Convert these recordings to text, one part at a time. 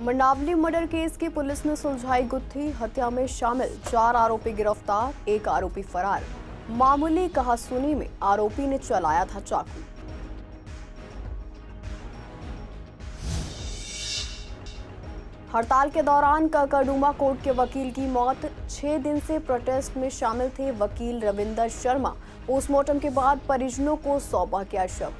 Mandawali murder case की police ने सुलझाई गुत्थी। हत्या में शामिल 4 आरोपी गिरफ्तार, 1 आरोपी फरार। मामूली कहासुनी में आरोपी ने चलाया था चाकू। हड़ताल के दौरान काकाडूमा कोर्ट के वकील की मौत। 6 दिन से प्रोटेस्ट में शामिल थे वकील रविंदर शर्मा। पोस्टमार्टम के बाद परिजनों को सौंपा गया शव।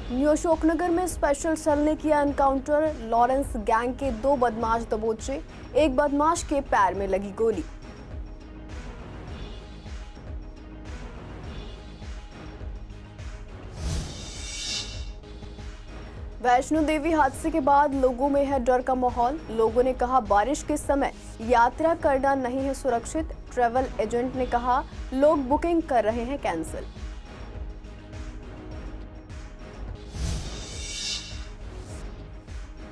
न्यू अशोकनगर में स्पेशल सेल ने किया एनकाउंटर। लॉरेंस गैंग के 2 बदमाश दबोचे, एक बदमाश के पैर में लगी गोली। वैष्णो देवी हादसे के बाद लोगों में है डर का माहौल। लोगों ने कहा बारिश के समय यात्रा करना नहीं है सुरक्षित। ट्रैवल एजेंट ने कहा लोग बुकिंग कर रहे हैं कैंसिल।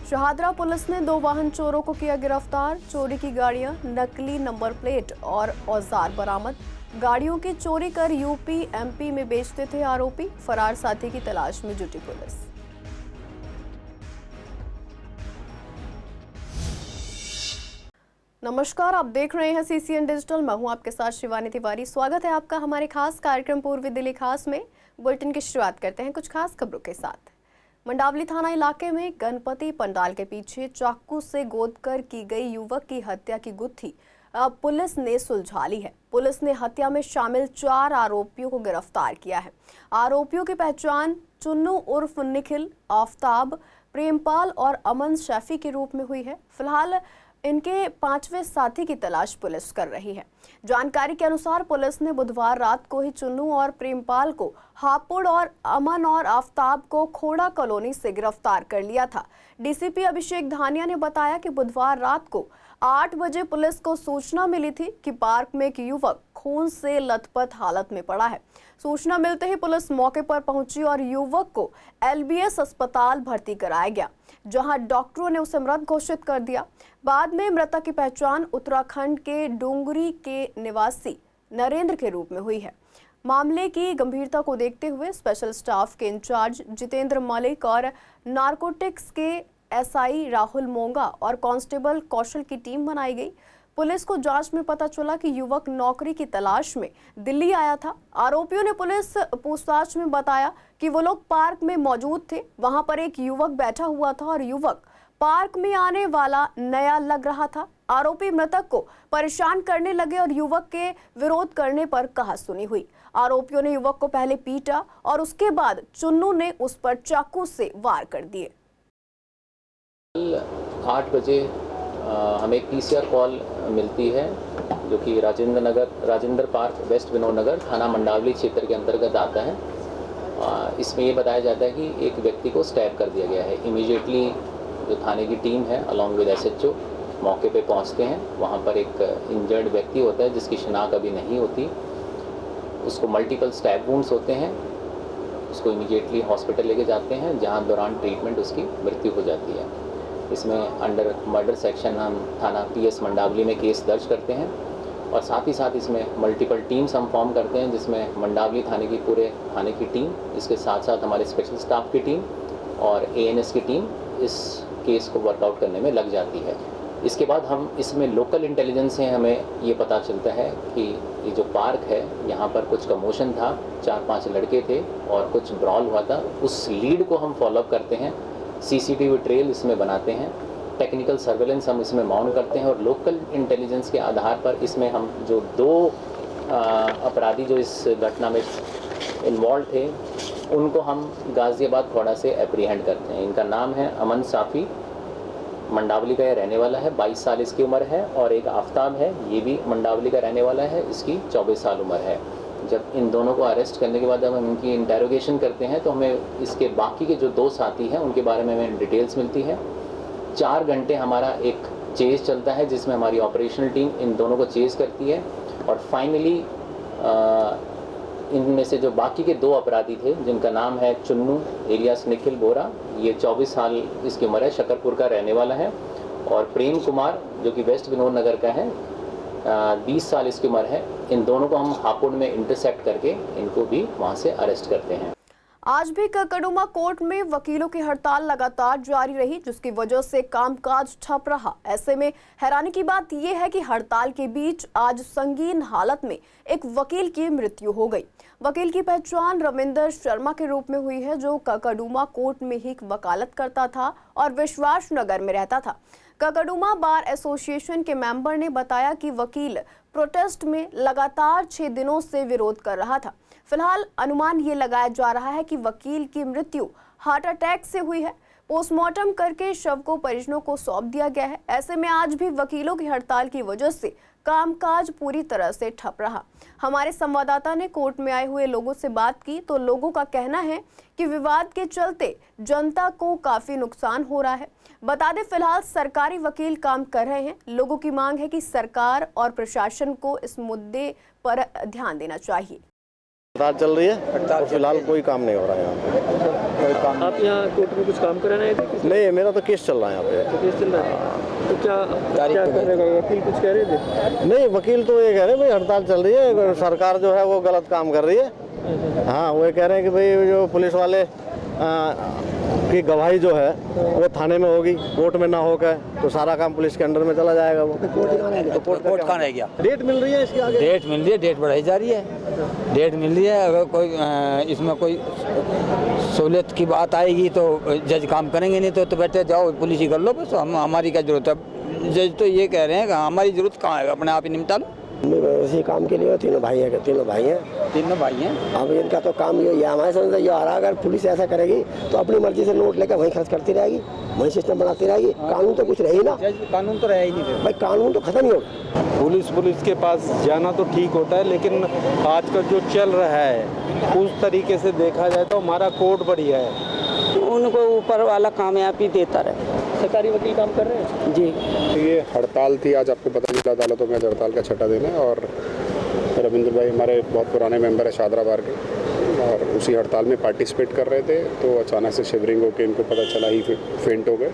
शहादरा पुलिस ने 2 वाहन चोरों को किया गिरफ्तार। चोरी की गाड़ियां, नकली नंबर प्लेट और औजार बरामद। गाड़ियों की चोरी कर यूपी एमपी में बेचते थे आरोपी। फरार साथी की तलाश में जुटी पुलिस। नमस्कार, आप देख रहे हैं सीसीएन डिजिटल। मैं हूं आपके साथ शिवानी तिवारी। स्वागत है आपका हमारे खास कार्यक्रम पूर्वी दिल्ली खास में। बुलेटिन की शुरुआत करते हैं कुछ खास खबरों के साथ। मंडावली थाना इलाके में गणपति पंडाल के पीछे चाकू से गोदकर की गई युवक की हत्या की गुत्थी पुलिस ने सुलझा ली है। पुलिस ने हत्या में शामिल 4 आरोपियों को गिरफ्तार किया है। आरोपियों की पहचान चुन्नू उर्फ निखिल, आफ्ताब, प्रेमपाल और अमन शैफी के रूप में हुई है। फिलहाल इनके 5वें साथी की तलाश पुलिस कर रही है। जानकारी के अनुसार पुलिस ने बुधवार रात को ही चुन्नू और प्रेमपाल को हापुड़ और अमन और आफ्ताब को खोड़ा कॉलोनी से गिरफ्तार कर लिया था। डीसीपी अभिषेक धानिया ने बताया कि बुधवार रात को 8 बजे पुलिस को सूचना मिली थी कि पार्क में एक युवक खून से लथपथ हालत में पड़ा है। सूचना मिलते ही पुलिस मौके पर पहुंची और युवक को एलबीएस अस्पताल भर्ती कराया गया, जहां डॉक्टरों ने उसे मृत घोषित कर दिया। बाद में मृतक की पहचान उत्तराखंड के डोंगरी के निवासी नरेंद्र के रूप में हुई है। मामले की गंभीरता को देखते हुए स्पेशल स्टाफ के इंचार्ज जितेंद्र मलिक और नारकोटिक्स के एसआई राहुल मोंगा और कांस्टेबल कौशल की टीम बनाई गई। पुलिस को जांच में पता चला कि युवक नौकरी की तलाश में दिल्ली आया था। आरोपियों ने पुलिस पूछताछ में बताया कि वो लोग पार्क में मौजूद थे। वहां पर एक युवक बैठा हुआ था और युवक पार्क में आने वाला नया लग रहा था। आरोपी मृतक को परेशान करने लगे और युवक के विरोध करने पर कहासुनी हुई। आरोपियों ने युवक को पहले पीटा और उसके बाद चुन्नू ने उस पर चाकू से वार कर दिए। 8 बजे हमें एक पीसीआर कॉल मिलती है जो कि राजेंद्र पार्क, वेस्ट विनोद नगर, थाना मंडावली क्षेत्र के अंतर्गत आता है। इसमें ये बताया जाता है कि एक व्यक्ति को स्टैब कर दिया गया है। इमीडिएटली जो थाने की टीम है अलॉन्ग विद एसएचओ मौके पे पहुंचते हैं। वहां पर एक इंजर्ड व्यक्ति होता है जिसकी शिनाख्त अभी नहीं होती। उसको मल्टीपल स्टैब वुंड्स होते हैं। उसको इमीडिएटली हॉस्पिटल लेके जाते हैं, जहां दौरान ट्रीटमेंट उसकी मृत्यु हो जाती है। इसमें अंडर मर्डर सेक्शन हम थाना पीएस मंडावली में केस दर्ज करते हैं और साथ ही साथ इसमें मल्टीपल टीम्स हम फॉर्म करते हैं, जिसमें मंडावली थाने की पूरे थाने की टीम, इसके साथ साथ हमारे स्पेशल स्टाफ की टीम और एएनएस की टीम इस केस को वर्कआउट करने में लग जाती है। इसके बाद हम इसमें लोकल इंटेलिजेंस से हमें ये पता चलता है कि ये जो पार्क है यहाँ पर कुछ कमोशन था, 4-5 लड़के थे और कुछ ब्रॉल हुआ था। उस लीड को हम फॉलोअप करते हैं, सीसीटीवी ट्रेल इसमें बनाते हैं, टेक्निकल सर्वेलेंस हम इसमें माउंट करते हैं और लोकल इंटेलिजेंस के आधार पर इसमें हम जो 2 अपराधी जो इस घटना में इन्वॉल्व थे उनको हम गाजियाबाद खोड़ा से एप्रीहेंड करते हैं। इनका नाम है अमन साफ़ी, मंडावली का यह रहने वाला है, 22 साल इसकी उम्र है। और एक आफ्ताब है, ये भी मंडावली का रहने वाला है, इसकी 24 साल उम्र है। जब इन दोनों को अरेस्ट करने के बाद जब हम इनकी इंटेरोगेशन करते हैं तो हमें इसके बाकी के जो 2 साथी हैं उनके बारे में हमें डिटेल्स मिलती है। 4 घंटे हमारा एक चेज़ चलता है जिसमें हमारी ऑपरेशनल टीम इन दोनों को चेज़ करती है और फाइनली इनमें से जो बाकी के 2 अपराधी थे जिनका नाम है चुन्नू एलियास निखिल बोरा, ये 24 साल इसकी उम्र है, शकरपुर का रहने वाला है, और प्रेम कुमार जो कि वेस्ट विनोद नगर का है, 20 साल इसकी उम्र है। इन दोनों को हम हापुड़ में इंटरसेप्ट करके इनको भी वहाँ से अरेस्ट करते हैं। आज भी ककडुमा कोर्ट में वकीलों की हड़ताल लगातार जारी रही, जिसकी वजह से कामकाज ठप रहा। ऐसे में हैरानी की बात यह है कि हड़ताल के बीच आज संगीन हालत में एक वकील की मृत्यु हो गई। वकील की पहचान रविंदर शर्मा के रूप में हुई है, जो ककडुमा कोर्ट में ही वकालत करता था और विश्वास नगर में रहता था। ककडुमा बार एसोसिएशन के मेंबर ने बताया कि वकील प्रोटेस्ट में लगातार 6 दिनों से विरोध कर रहा था। फिलहाल अनुमान ये लगाया जा रहा है कि वकील की मृत्यु हार्ट अटैक से हुई है। पोस्टमार्टम करके शव को परिजनों को सौंप दिया गया है। ऐसे में आज भी वकीलों की हड़ताल की वजह से कामकाज पूरी तरह से ठप रहा। हमारे संवाददाता ने कोर्ट में आए हुए लोगों से बात की तो लोगों का कहना है कि विवाद के चलते जनता को काफी नुकसान हो रहा है। बता दें, फिलहाल सरकारी वकील काम कर रहे हैं। लोगों की मांग है कि सरकार और प्रशासन को इस मुद्दे पर ध्यान देना चाहिए। हड़ताल चल रही है और फिलहाल कोई काम नहीं हो रहा है यहाँ पे। आप यहाँ कोर्ट में कुछ काम कराने आए थे? नहीं, मेरा तो केस चल रहा है यहाँ पे। तो केस चल रहा है, तो क्या कर रहे हैं? वकील कुछ कह रहे थे? नहीं, वकील तो ये कह रहे हैं भाई हड़ताल चल रही है, सरकार जो है वो गलत काम कर रही है। हाँ, वो कह रहे हैं कि भाई जो पुलिस वाले की गवाही जो है वो थाने में होगी, कोर्ट में ना होकर तो सारा काम पुलिस के अंडर में चला जाएगा। वो कोर्ट कहाँ रह गया? डेट मिल रही है इसके आगे, डेट मिल रही है, डेट बढ़ाई जा रही है, डेट मिल रही है। अगर कोई इसमें कोई सहूलियत की बात आएगी तो जज काम करेंगे, नहीं तो बैठे जाओ पुलिस ही कर लो बस। हमारी क्या जरूरत है? जज तो ये कह रहे हैं कि हमारी जरूरत कहाँ है, अपने आप ही निपटा लो। उसी काम के लिए तीनों भाई हैं। तीनों भाई हैं। अब इनका तो काम ये हमारे समझ ये आ रहा है, अगर पुलिस ऐसा करेगी तो अपनी मर्जी से नोट लेकर वहीं खर्च करती रहेगी, वहीं सिस्टम बनाती रहेगी। कानून तो कुछ रही ना, कानून तो रहा ही नहीं भाई, कानून तो खत्म ही होगा। पुलिस के पास जाना तो ठीक होता है, लेकिन आजकल जो चल रहा है उस तरीके से देखा जाए तो हमारा कोर्ट बढ़िया है। उनको ऊपर वाला कामयाबी देता रहे। सरकारी वकील काम कर रहे हैं जी। ये हड़ताल थी, आज आपको पता चला अदालतों में हड़ताल का छठा दिन है और रविंद्र भाई हमारे बहुत पुराने मेंबर है शादरा बार के, और उसी हड़ताल में पार्टिसिपेट कर रहे थे तो अचानक से शिवरिंग होकर इनको पता चला ही फेंट हो गए।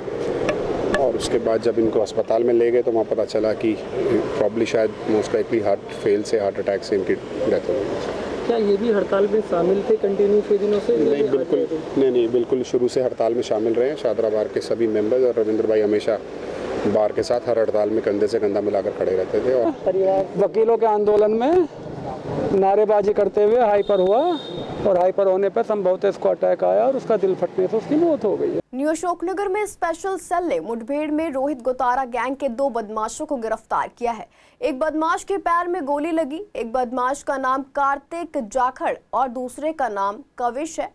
और उसके बाद जब इनको अस्पताल में ले गए तो वहाँ पता चला कि प्रॉब्ली शायद मोस्ट लाइकली हार्ट फेल से, हार्ट अटैक से इनकी डेथ हो गई। क्या ये भी हड़ताल में शामिल थे कंटिन्यू 6 दिनों से? नहीं, बिल्कुल शुरू से हड़ताल में शामिल रहे हैं शादरा बार के सभी मेंबर्स, और रविंद्र भाई हमेशा बार के साथ हर हड़ताल में कंधे से कंधा मिलाकर खड़े रहते थे। और वकीलों के आंदोलन में नारेबाजी करते हुए हाइपर हुआ और हाइपर होने पर संभवतः इसको अटैक आया और उसका दिल फटने से उसकी मौत हो गई है। न्यू अशोकनगर में स्पेशल सेल ने मुठभेड़ में रोहित गोतारा गैंग के 2 बदमाशों को गिरफ्तार किया है। एक बदमाश के पैर में गोली लगी। एक बदमाश का नाम कार्तिक जाखड़ और दूसरे का नाम कविश है।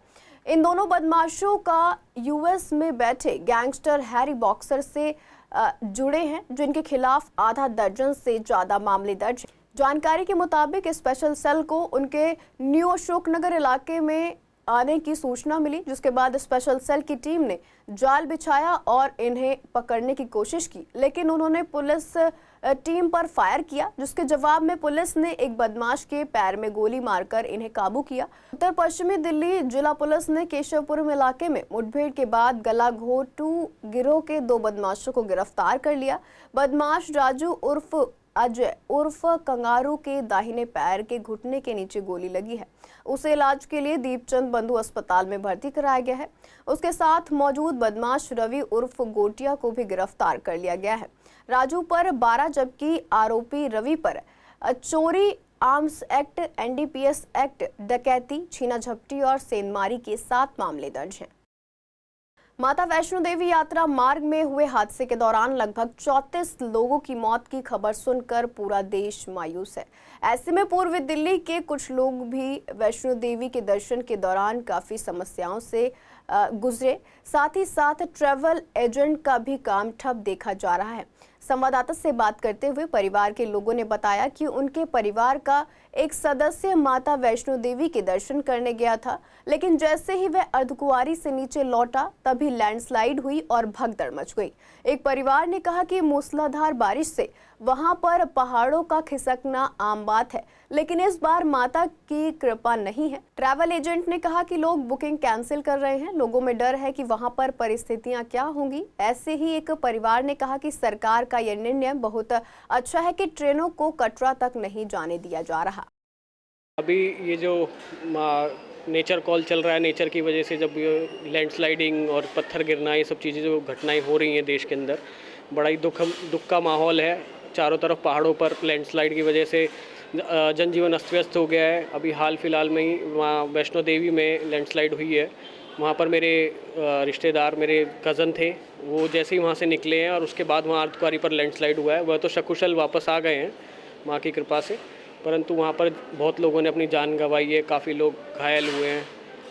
इन दोनों बदमाशों का यूएस में बैठे गैंगस्टर हैरी बॉक्सर से जुड़े हैं, जिनके खिलाफ आधा दर्जन से ज्यादा मामले दर्ज हैं। जानकारी के मुताबिक स्पेशल सेल को उनके न्यू अशोकनगर इलाके में आने की सूचना मिली, जिसके बाद स्पेशल सेल की टीम ने जाल बिछाया और इन्हें पकड़ने की कोशिश की, लेकिन उन्होंने पुलिस टीम पर फायर किया, जिसके जवाब में पुलिस ने एक बदमाश के पैर में गोली मारकर इन्हें काबू किया। उत्तर पश्चिमी दिल्ली जिला पुलिस ने केशवपुरम इलाके में मुठभेड़ के बाद गलाघोटू गिरोह के 2 बदमाशों को गिरफ्तार कर लिया। बदमाश राजू उर्फ अजय उर्फ कंगारू के दाहिने पैर के घुटने के नीचे गोली लगी है। उसे इलाज के लिए दीपचंद बंधु अस्पताल में भर्ती कराया गया है। उसके साथ मौजूद बदमाश रवि उर्फ गोटिया को भी गिरफ्तार कर लिया गया है। राजू पर 12 जबकि आरोपी रवि पर चोरी, आर्म्स एक्ट, एनडीपीएस एक्ट, डकैती, छीना झपटी और सेंधमारी के 7 मामले दर्ज हैं। माता वैष्णो देवी यात्रा मार्ग में हुए हादसे के दौरान लगभग 34 लोगों की मौत की खबर सुनकर पूरा देश मायूस है। ऐसे में पूर्वी दिल्ली के कुछ लोग भी वैष्णो देवी के दर्शन के दौरान काफी समस्याओं से गुजरे। साथ ही साथ ट्रैवल एजेंट का भी काम ठप देखा जा रहा है। संवाददाता से बात करते हुए परिवार के लोगों ने बताया कि उनके परिवार का एक सदस्य माता वैष्णो देवी के दर्शन करने गया था, लेकिन जैसे ही वह अर्धकुंवारी से नीचे लौटा तभी लैंडस्लाइड हुई और भगदड़ मच गई। एक परिवार ने कहा कि मूसलाधार बारिश से वहां पर पहाड़ों का खिसकना आम बात है, लेकिन इस बार माता की कृपा नहीं है। ट्रैवल एजेंट ने कहा कि लोग बुकिंग कैंसिल कर रहे हैं, लोगों में डर है कि वहां पर परिस्थितियां क्या होंगी। ऐसे ही एक परिवार ने कहा कि सरकार का यह निर्णय बहुत अच्छा है कि ट्रेनों को कटरा तक नहीं जाने दिया जा रहा। अभी ये जो नेचर कॉल चल रहा है। नेचर की वजह से जब लैंडस्लाइडिंग और पत्थर गिरना, ये सब चीज़ें जो घटनाएं हो रही हैं देश के अंदर, बड़ा ही दुख का माहौल है। चारों तरफ पहाड़ों पर लैंडस्लाइड की वजह से जनजीवन अस्त व्यस्त हो गया है। अभी हाल फिलहाल में ही वहाँ वैष्णो देवी में लैंडस्लाइड हुई है। वहाँ पर मेरे रिश्तेदार, मेरे कज़न थे, वो जैसे ही वहाँ से निकले हैं और उसके बाद वहाँ अर्धकुंवारी पर लैंडस्लाइड हुआ है। वह तो सकुशल वापस आ गए हैं माँ की कृपा से, परंतु वहाँ पर बहुत लोगों ने अपनी जान गंवाई है, काफ़ी लोग घायल हुए हैं,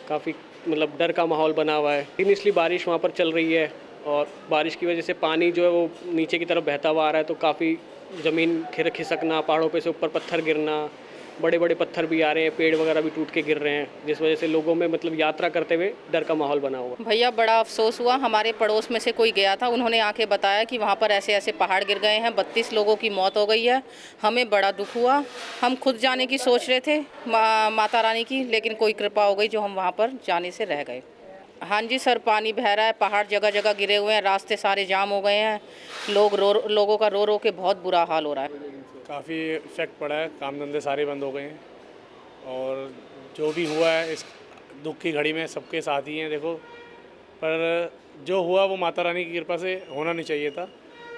काफ़ी मतलब डर का माहौल बना हुआ है। कंटिन्यूसली बारिश वहाँ पर चल रही है और बारिश की वजह से पानी जो है वो नीचे की तरफ बहता हुआ आ रहा है, तो काफ़ी ज़मीन खिसकना, पहाड़ों पे से ऊपर पत्थर गिरना, बड़े बड़े पत्थर भी आ रहे हैं, पेड़ वगैरह भी टूट के गिर रहे हैं, जिस वजह से लोगों में मतलब यात्रा करते हुए डर का माहौल बना हुआ। भैया बड़ा अफसोस हुआ, हमारे पड़ोस में से कोई गया था, उन्होंने आके बताया कि वहाँ पर ऐसे ऐसे पहाड़ गिर गए हैं, 32 लोगों की मौत हो गई है। हमें बड़ा दुख हुआ। हम खुद जाने की सोच रहे थे माता रानी की, लेकिन कोई कृपा हो गई जो हम वहाँ पर जाने से रह गए। हाँ जी सर, पानी बह रहा है, पहाड़ जगह जगह गिरे हुए हैं, रास्ते सारे जाम हो गए हैं, लोगों का रो के बहुत बुरा हाल हो रहा है। काफ़ी इफेक्ट पड़ा है, काम धंधे सारे बंद हो गए हैं और जो भी हुआ है इस दुख की घड़ी में सबके साथ ही हैं। देखो, पर जो हुआ वो माता रानी की कृपा से होना नहीं चाहिए था।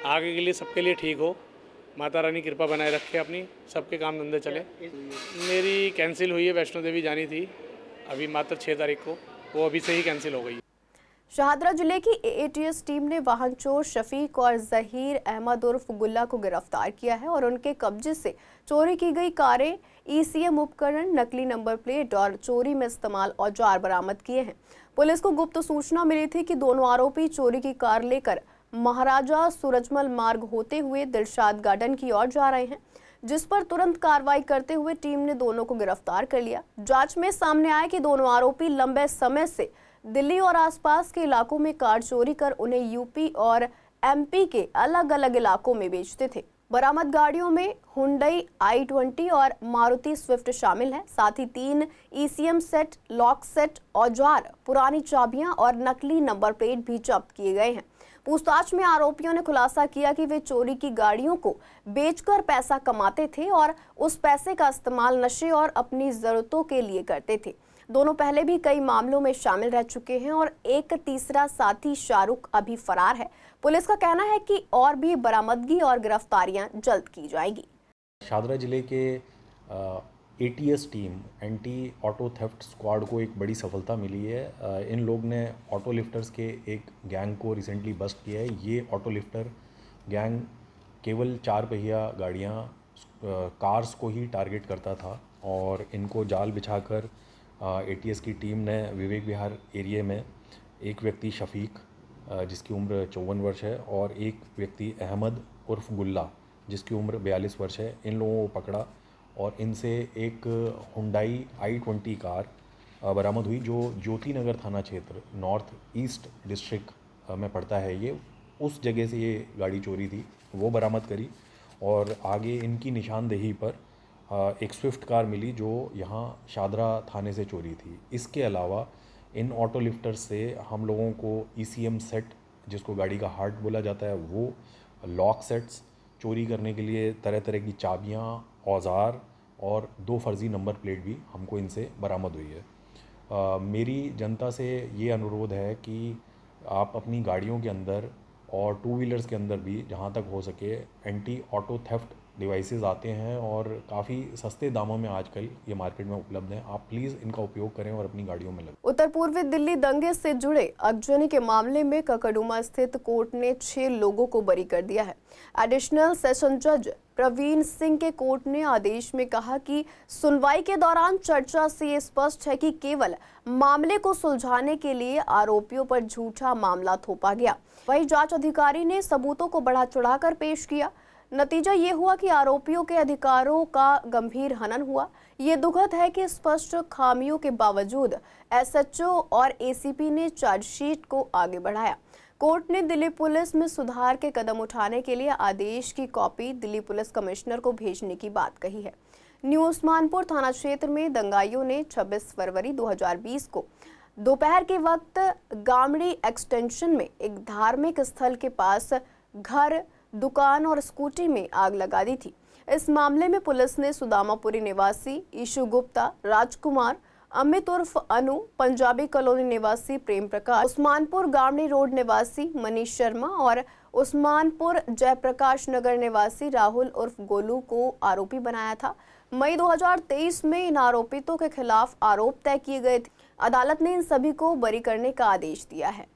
आगे के लिए सबके लिए ठीक हो, माता रानी कृपा बनाए रखे अपनी, सबके काम धंधे चले। मेरी कैंसिल हुई है, वैष्णो देवी जानी थी अभी मात्र 6 तारीख को, वो अभी से ही कैंसिल हो गई। शाहदरा जिले की एएटीएस टीम ने वाहन चोर शफीक और जहीर अहमद उर्फ गुल्ला को गिरफ्तार किया है और उनके कब्जे से चोरी की गई कारें, ईसीएम उपकरण, नकली नंबर प्लेट और चोरी में इस्तेमाल औजार बरामद किए हैं। पुलिस को गुप्त सूचना मिली थी कि दोनों आरोपी चोरी की कार लेकर महाराजा सूरजमल मार्ग होते हुए दिलशाद गार्डन की ओर जा रहे हैं, जिस पर तुरंत कार्रवाई करते हुए टीम ने दोनों को गिरफ्तार कर लिया। जांच में सामने आया कि दोनों आरोपी लंबे समय से दिल्ली और आसपास के इलाकों में कार चोरी कर उन्हें यूपी और एमपी के अलग अलग इलाकों में बेचते थे। बरामद गाड़ियों में हुंडई i20 और मारुति स्विफ्ट शामिल है। साथ ही 3 ईसीएम सेट, लॉक सेट, औजार, पुरानी चाबियां और नकली नंबर प्लेट भी जब्त किए गए हैं। पूछताछ में आरोपियों ने खुलासा किया कि वे चोरी की गाड़ियों को बेचकर पैसा कमाते थे और उस पैसे का इस्तेमाल नशे और अपनी जरूरतों के लिए करते थे। दोनों पहले भी कई मामलों में शामिल रह चुके हैं और एक तीसरा साथी शाहरुख अभी फरार है। पुलिस का कहना है कि और भी बरामदगी और गिरफ्तारियां जल्द की जाएगी। शाहदरा जिले के ATS team, anti auto theft squad को एक बड़ी सफलता मिली है। इन लोग ने ऑटो लिफ्टर्स के एक गैंग को रिसेंटली बस्ट किया है। ये ऑटो लिफ्टर गैंग केवल 4 पहिया गाड़ियाँ, कार्स को ही टारगेट करता था और इनको जाल बिछाकर एटीएस की टीम ने विवेक विहार एरिया में एक व्यक्ति शफीक जिसकी उम्र 54 वर्ष है और एक व्यक्ति अहमद उर्फ गुल्ला जिसकी उम्र 42 वर्ष है, इन लोगों को पकड़ा और इनसे एक हुंडई i20 कार बरामद हुई जो ज्योति नगर थाना क्षेत्र नॉर्थ ईस्ट डिस्ट्रिक्ट में पड़ता है। ये उस जगह से ये गाड़ी चोरी थी, वो बरामद करी और आगे इनकी निशानदेही पर एक स्विफ्ट कार मिली जो यहाँ शाहदरा थाने से चोरी थी। इसके अलावा इन ऑटो लिफ्टर्स से हम लोगों को ईसीएम सेट, जिसको गाड़ी का हार्ट बोला जाता है, वो लॉक सेट्स, चोरी करने के लिए तरह तरह की चाबियाँ, औजार और 2 फर्जी नंबर प्लेट भी हमको इनसे बरामद हुई है। मेरी जनता से ये अनुरोध है कि आप अपनी गाड़ियों के अंदर और 2 व्हीलर्स के अंदर भी जहाँ तक हो सके एंटी ऑटो थेफ्ट डिवाइसेस आते हैं और काफ़ी सस्ते दामों में आजकल ये मार्केट में उपलब्ध हैं। आप प्लीज़ इनका उपयोग करें और अपनी गाड़ियों में लगाएं। उत्तर पूर्वी दिल्ली दंगे से जुड़े अगजनी के मामले में ककड़ुमा स्थित कोर्ट ने 6 लोगों को बरी कर दिया है। एडिशनल सेशन जज प्रवीण सिंह के कोर्ट ने आदेश में कहा कि सुनवाई के दौरान चर्चा से ये स्पष्ट है कि केवल मामले को सुलझाने के लिए आरोपियों पर झूठा मामला थोपा गया। वहीं जांच अधिकारी ने सबूतों को बढ़ा चढ़ाकर पेश किया। नतीजा ये हुआ कि आरोपियों के अधिकारों का गंभीर हनन हुआ। ये दुखद है कि स्पष्ट खामियों के बावजूद एसएचओ और एसीपी ने चार्जशीट को आगे बढ़ाया। कोर्ट ने दिल्ली पुलिस में सुधार के कदम उठाने के लिए आदेश की कॉपी दिल्ली पुलिस कमिश्नर को भेजने की बात कही है। न्यू उस्मानपुर थाना क्षेत्र में दंगाइयों ने 26 फरवरी 2020 को दोपहर के वक्त गामड़ी एक्सटेंशन में एक धार्मिक स्थल के पास घर, दुकान और स्कूटी में आग लगा दी थी। इस मामले में पुलिस ने सुदामापुरी निवासी ईशु गुप्ता, राजकुमार, अमित उर्फ अनु, पंजाबी कॉलोनी निवासी प्रेम प्रकाश, उस्मानपुर गावनी रोड निवासी मनीष शर्मा और उस्मानपुर जयप्रकाश नगर निवासी राहुल उर्फ गोलू को आरोपी बनाया था। मई 2023 में इन आरोपितों के खिलाफ आरोप तय किए गए थे। अदालत ने इन सभी को बरी करने का आदेश दिया है।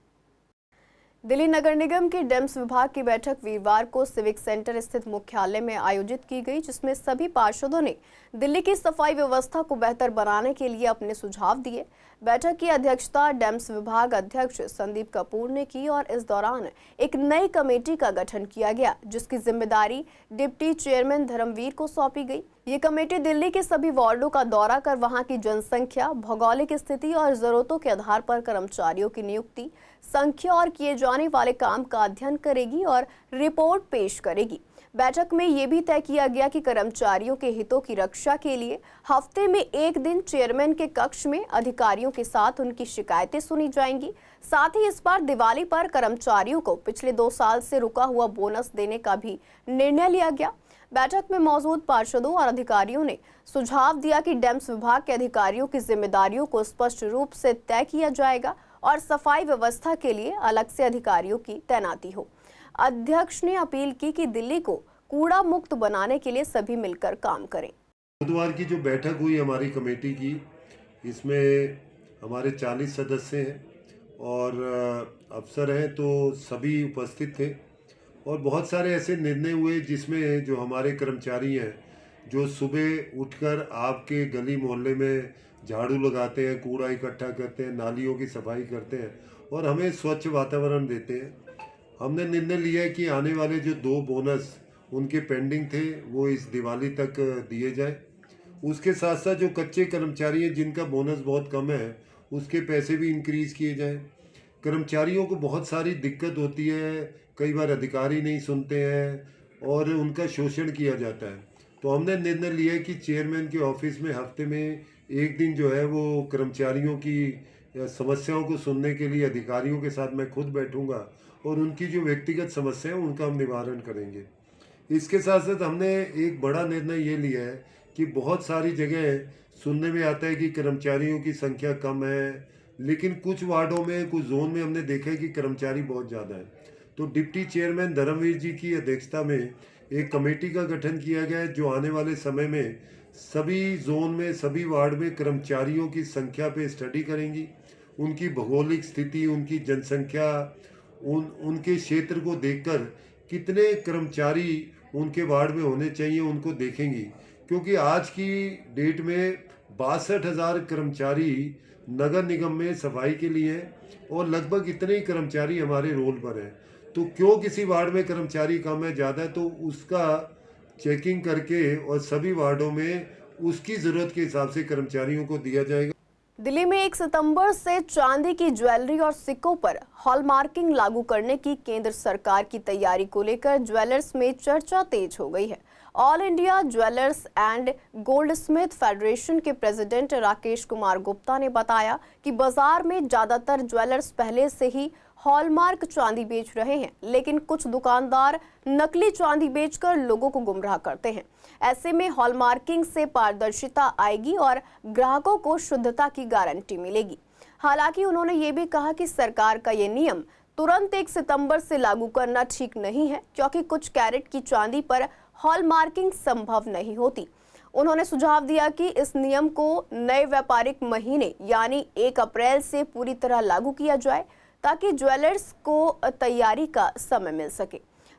दिल्ली नगर निगम की डेम्स विभाग की बैठक वीरवार को सिविक सेंटर स्थित मुख्यालय में आयोजित की गई, जिसमें सभी पार्षदों ने दिल्ली की सफाई व्यवस्था को बेहतर बनाने के लिए अपने सुझाव दिए। बैठक की अध्यक्षता डेम्स विभाग अध्यक्ष संदीप कपूर ने की और इस दौरान एक नई कमेटी का गठन किया गया, जिसकी जिम्मेदारी डिप्टी चेयरमैन धर्मवीर को सौंपी गई। ये कमेटी दिल्ली के सभी वार्डों का दौरा कर वहां की जनसंख्या, भौगोलिक स्थिति और जरूरतों के आधार पर कर्मचारियों की नियुक्ति, संख्या और किए जाने वाले काम का अध्ययन करेगी और रिपोर्ट पेश करेगी। बैठक में ये भी तय किया गया कि कर्मचारियों के हितों की रक्षा के लिए हफ्ते में एक दिन चेयरमैन के कक्ष में अधिकारियों के साथ उनकी शिकायतें सुनी जाएंगी। साथ ही इस बार दिवाली पर कर्मचारियों को पिछले 2 साल से रुका हुआ बोनस देने का भी निर्णय लिया गया। बैठक में मौजूद पार्षदों और अधिकारियों ने सुझाव दिया कि डेम्स विभाग के अधिकारियों की जिम्मेदारियों को स्पष्ट रूप से तय किया जाएगा और सफाई व्यवस्था के लिए अलग से अधिकारियों की तैनाती हो। अध्यक्ष ने अपील की कि दिल्ली को कूड़ा मुक्त बनाने के लिए सभी मिलकर काम करें। बुधवार की जो बैठक हुई हमारी कमेटी की, इसमें हमारे 40 सदस्य हैं और अफसर हैं, तो सभी उपस्थित थे और बहुत सारे ऐसे निर्णय हुए जिसमें जो हमारे कर्मचारी हैं, जो सुबह उठकर आपके गली मोहल्ले में झाड़ू लगाते हैं, कूड़ा इकट्ठा करते हैं, नालियों की सफाई करते हैं और हमें स्वच्छ वातावरण देते हैं, हमने निर्णय लिया है कि आने वाले जो 2 बोनस उनके पेंडिंग थे वो इस दिवाली तक दिए जाए। उसके साथ साथ जो कच्चे कर्मचारी हैं जिनका बोनस बहुत कम है, उसके पैसे भी इंक्रीज़ किए जाएं। कर्मचारियों को बहुत सारी दिक्कत होती है, कई बार अधिकारी नहीं सुनते हैं और उनका शोषण किया जाता है। तो हमने निर्णय लिया है कि चेयरमैन के ऑफिस में हफ्ते में एक दिन जो है वो कर्मचारियों की समस्याओं को सुनने के लिए अधिकारियों के साथ मैं खुद बैठूंगा और उनकी जो व्यक्तिगत समस्या है उनका हम निवारण करेंगे। इसके साथ साथ हमने एक बड़ा निर्णय ये लिया है कि बहुत सारी जगह सुनने में आता है कि कर्मचारियों की संख्या कम है, लेकिन कुछ वार्डों में, कुछ जोन में हमने देखा है कि कर्मचारी बहुत ज़्यादा है। तो डिप्टी चेयरमैन धर्मवीर जी की अध्यक्षता में एक कमेटी का गठन किया गया है, जो आने वाले समय में सभी जोन में, सभी वार्ड में कर्मचारियों की संख्या पे स्टडी करेंगी, उनकी भौगोलिक स्थिति, उनकी जनसंख्या, उनके क्षेत्र को देखकर कितने कर्मचारी उनके वार्ड में होने चाहिए उनको देखेंगी, क्योंकि आज की डेट में 62,000 कर्मचारी नगर निगम में सफाई के लिए हैं और लगभग इतने ही कर्मचारी हमारे रोल पर हैं। तो क्यों किसी वार्ड में कर्मचारी कम है, ज़्यादा है, तो उसका चेकिंग करके और सभी वार्डों में उसकी ज़रूरत के हिसाब से कर्मचारियों को दिया जाएगा। दिल्ली में 1 सितंबर से चांदी की ज्वेलरी और सिक्कों पर हॉलमार्किंग लागू करने की केंद्र सरकार की तैयारी को लेकर ज्वेलर्स में चर्चा तेज हो गई है। All India jewellers and gold Smith federation के प्रेसिडेंट राकेश कुमार गुप्ता ने बताया कि बाजार में ज्यादातर ज्वेलर्स पहले से ही हॉलमार्क चांदी बेच रहे हैं, लेकिन कुछ दुकानदार नकली चांदी बेचकर लोगों को गुमराह करते हैं। ऐसे में हॉलमार्किंग से पारदर्शिता आएगी और ग्राहकों को शुद्धता की गारंटी मिलेगी। हालांकि उन्होंने ये भी कहा कि सरकार का ये नियम तुरंत 1 सितंबर से लागू करना ठीक नहीं है, क्योंकि कुछ कैरेट की चांदी पर हॉलमार्किंग संभव नहीं होती। उन्होंने सुझाव दिया कि इस नियम को नए व्यापारिक महीने यानी 1 अप्रैल से पूरी तरह लागू किया जाए, ताकि ज्वेलर्स को तैयारी का समय मिल सके।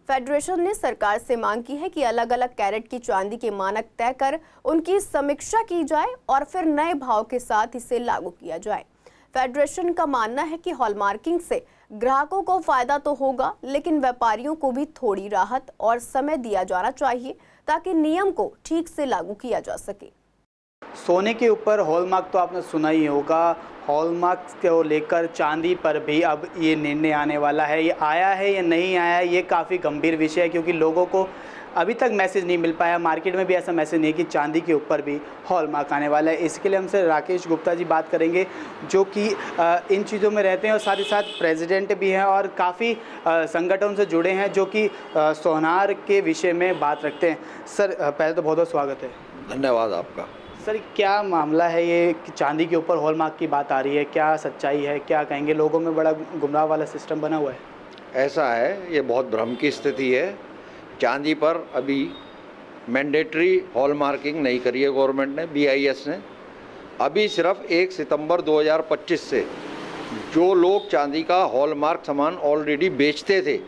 फेडरेशन ने सरकार से मांग की है कि अलग अलग कैरेट की चांदी के मानक तय कर उनकी समीक्षा की जाए और फिर नए भाव के साथ इसे लागू किया जाए। फेडरेशन का मानना है कि हॉलमार्किंग से ग्राहकों को फायदा तो होगा, लेकिन व्यापारियों को भी थोड़ी राहत और समय दिया जाना चाहिए ताकि नियम को ठीक से लागू किया जा सके। सोने के ऊपर हॉलमार्क तो आपने सुना ही होगा। हॉलमार्क को लेकर चांदी पर भी अब ये निर्णय आने वाला है। ये आया है या नहीं आया, ये काफ़ी गंभीर विषय है, क्योंकि लोगों को अभी तक मैसेज नहीं मिल पाया। मार्केट में भी ऐसा मैसेज नहीं है कि चांदी के ऊपर भी हॉलमार्क आने वाला है। इसके लिए हमसे राकेश गुप्ता जी बात करेंगे, जो कि इन चीज़ों में रहते हैं और साथ ही साथ प्रेसिडेंट भी हैं और काफ़ी संगठन से जुड़े हैं, जो कि सोनार के विषय में बात रखते हैं। सर, पहले तो बहुत बहुत स्वागत है। धन्यवाद आपका। सर क्या मामला है ये कि चांदी के ऊपर हॉलमार्क की बात आ रही है, क्या सच्चाई है, क्या कहेंगे? लोगों में बड़ा गुमराह वाला सिस्टम बना हुआ है। ऐसा है, ये बहुत भ्रम की स्थिति है। चांदी पर अभी मैंडेटरी हॉलमार्किंग नहीं करी है गवर्नमेंट ने, BIS ने। अभी सिर्फ 1 सितंबर 2025 से जो लोग चांदी का हॉलमार्क सामान ऑलरेडी बेचते थे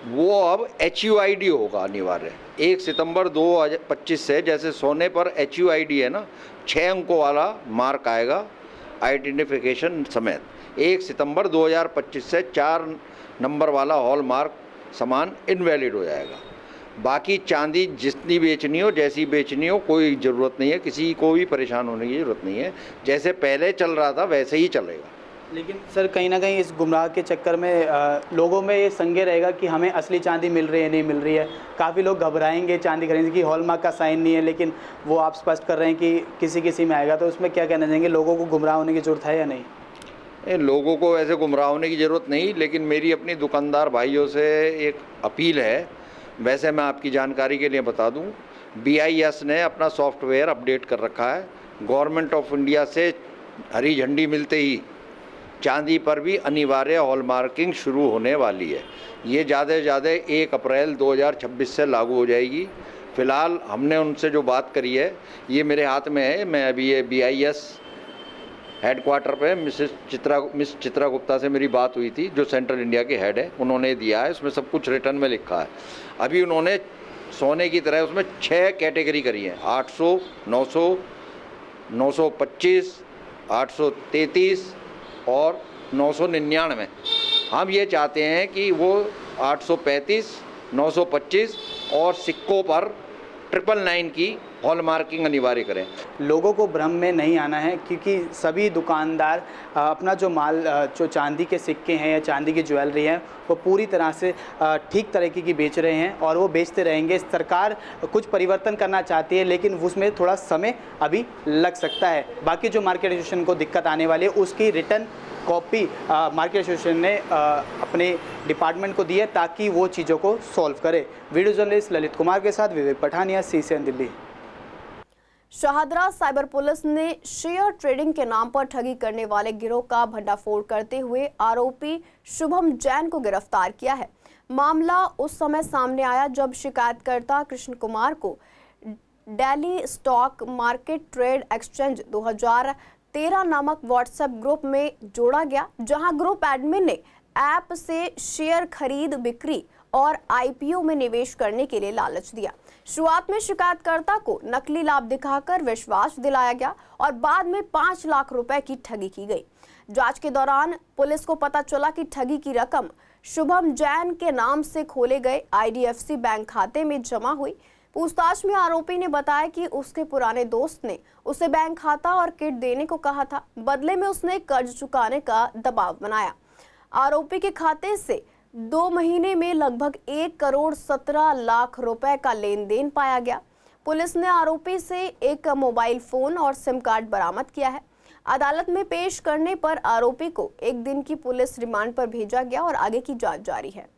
वो अब HUID होगा अनिवार्य। 1 सितंबर 2025 से जैसे सोने पर HUID है ना, 6 अंकों वाला मार्क आएगा आइडेंटिफिकेशन समेत। 1 सितंबर 2025 से 4 नंबर वाला हॉलमार्क सामान इनवैलिड हो जाएगा। बाकी चांदी जितनी बेचनी हो, जैसी बेचनी हो, कोई ज़रूरत नहीं है, किसी को भी परेशान होने की ज़रूरत नहीं है। जैसे पहले चल रहा था वैसे ही चलेगा। लेकिन सर कहीं ना कहीं इस गुमराह के चक्कर में लोगों में ये संदेह रहेगा कि हमें असली चांदी मिल रही है नहीं मिल रही है। काफ़ी लोग घबराएंगे चांदी खरीदने की, हॉलमार्क का साइन नहीं है, लेकिन वो आप स्पष्ट कर रहे हैं कि किसी में आएगा। तो उसमें क्या कहना चाहेंगे, लोगों को गुमराह होने की ज़रूरत है या नहीं? लोगों को वैसे गुमराह होने की ज़रूरत नहीं, लेकिन मेरी अपनी दुकानदार भाइयों से एक अपील है। वैसे मैं आपकी जानकारी के लिए बता दूं, BIS ने अपना सॉफ्टवेयर अपडेट कर रखा है। गवर्नमेंट ऑफ इंडिया से हरी झंडी मिलते ही चांदी पर भी अनिवार्य हॉलमार्किंग शुरू होने वाली है। ये ज़्यादा से ज़्यादा 1 अप्रैल 2026 से लागू हो जाएगी। फ़िलहाल हमने उनसे जो बात करी है ये मेरे हाथ में है। मैं अभी ये BIS हेडक्वार्टर पे मिस चित्रा गुप्ता से मेरी बात हुई थी, जो सेंट्रल इंडिया के हेड है। उन्होंने दिया है, उसमें सब कुछ रिटर्न में लिखा है। अभी उन्होंने सोने की तरह उसमें 6 कैटेगरी करी है, 800, 900, 925, 833 और 999। हम ये चाहते हैं कि वो 835, 925 और सिक्कों पर 999 की हॉलमार्किंग अनिवार्य करें। लोगों को भ्रम में नहीं आना है, क्योंकि सभी दुकानदार अपना जो माल, जो चांदी के सिक्के हैं या चांदी की ज्वेलरी है, वो पूरी तरह से ठीक तरीके की बेच रहे हैं और वो बेचते रहेंगे। सरकार कुछ परिवर्तन करना चाहती है, लेकिन उसमें थोड़ा समय अभी लग सकता है। बाकी जो मार्केट एसोसिएशन को दिक्कत आने वाली है उसकी रिटर्न कॉपी मार्केट एसोसिएशन ने अपने डिपार्टमेंट को दी है ताकि वो चीज़ों को सॉल्व करे। वीडियो जर्नलिस्ट ललित कुमार के साथ Vivek Pathania, CCN Delhi. Shahdara cyber police ने शेयर ट्रेडिंग के नाम पर ठगी करने वाले गिरोह का भंडाफोड़ करते हुए आरोपी शुभम जैन को गिरफ्तार किया है। मामला उस समय सामने आया जब शिकायतकर्ता कृष्ण कुमार को daily stock market trade exchange 2013 नामक व्हाट्सएप ग्रुप में जोड़ा गया, जहां ग्रुप एडमिन ने ऐप से शेयर खरीद बिक्री और IPO में निवेश करने के लिए लालच दिया। शुरुआत में शिकायतकर्ता को नकली लाभ दिखाकर विश्वास दिलाया गया और बाद में 5 लाख रुपए की ठगी की गई। जांच के दौरान पुलिस को पता चला कि ठगी की रकम शुभम जैन के नाम से खोले गए IDFC बैंक खाते में जमा हुई। पूछताछ में आरोपी ने बताया कि उसके पुराने दोस्त ने उसे बैंक खाता और किट देने को कहा था, बदले में उसने कर्ज चुकाने का दबाव बनाया। आरोपी के खाते से 2 महीने में लगभग 1 करोड़ 17 लाख रुपए का लेन देन पाया गया। पुलिस ने आरोपी से एक मोबाइल फोन और सिम कार्ड बरामद किया है। अदालत में पेश करने पर आरोपी को 1 दिन की पुलिस रिमांड पर भेजा गया और आगे की जांच जारी है।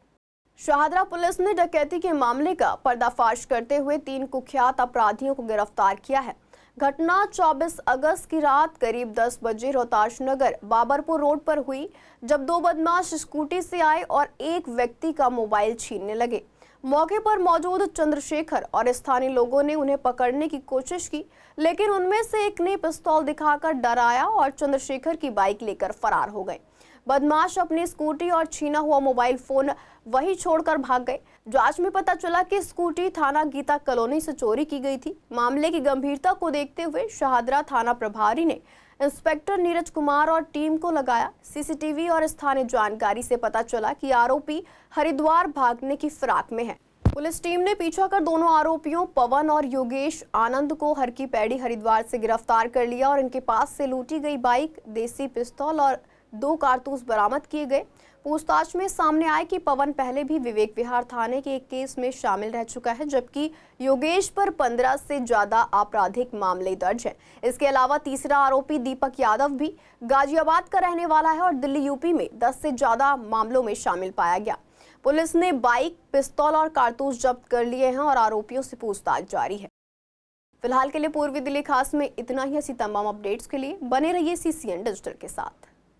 शाहदरा पुलिस ने डकैती के मामले का पर्दाफाश करते हुए 3 कुख्यात अपराधियों को गिरफ्तार किया है। घटना 24 अगस्त की रात करीब 10 बजे रोहताश नगर बाबरपुर रोड पर हुई, जब 2 बदमाश स्कूटी से आए और एक व्यक्ति का मोबाइल छीनने लगे। मौके पर मौजूद चंद्रशेखर और स्थानीय लोगों ने उन्हें पकड़ने की कोशिश की, लेकिन उनमें से एक ने पिस्तौल दिखाकर डराया और चंद्रशेखर की बाइक लेकर फरार हो गए। बदमाश अपनी स्कूटी और छीना हुआ मोबाइल फोन वहीं छोड़कर भाग गए। जांच में पता चला कि स्कूटी थाना गीता कॉलोनी से चोरी की गई थी। मामले की गंभीरता को देखते हुए शाहदरा थाना प्रभारी ने इंस्पेक्टर नीरज कुमार और टीम को लगाया। CCTV और स्थानीय जानकारी से पता चला कि आरोपी हरिद्वार भागने की फिराक में है। पुलिस टीम ने पीछा कर दोनों आरोपियों पवन और योगेश आनंद को हर की पैड़ी हरिद्वार से गिरफ्तार कर लिया और इनके पास से लूटी गई बाइक, देसी पिस्तौल और 2 कारतूस बरामद किए गए। पूछताछ में सामने आया कि पवन पहले भी विवेक विहार थाने के एक केस में शामिल रह चुका है, जबकि योगेश पर 15 से ज्यादा आपराधिक मामले दर्ज हैं। इसके अलावा तीसरा आरोपी दीपक यादव भी गाजियाबाद का रहने वाला है और दिल्ली यूपी में 10 से ज्यादा मामलों में शामिल पाया गया। पुलिस ने बाइक, पिस्तौल और कारतूस जब्त कर लिए हैं और आरोपियों से पूछताछ जारी है। फिलहाल के लिए पूर्वी दिल्ली खास में इतना ही। ऐसी तमाम अपडेट्स के लिए बने रहिए CCN डिजिटल के साथ।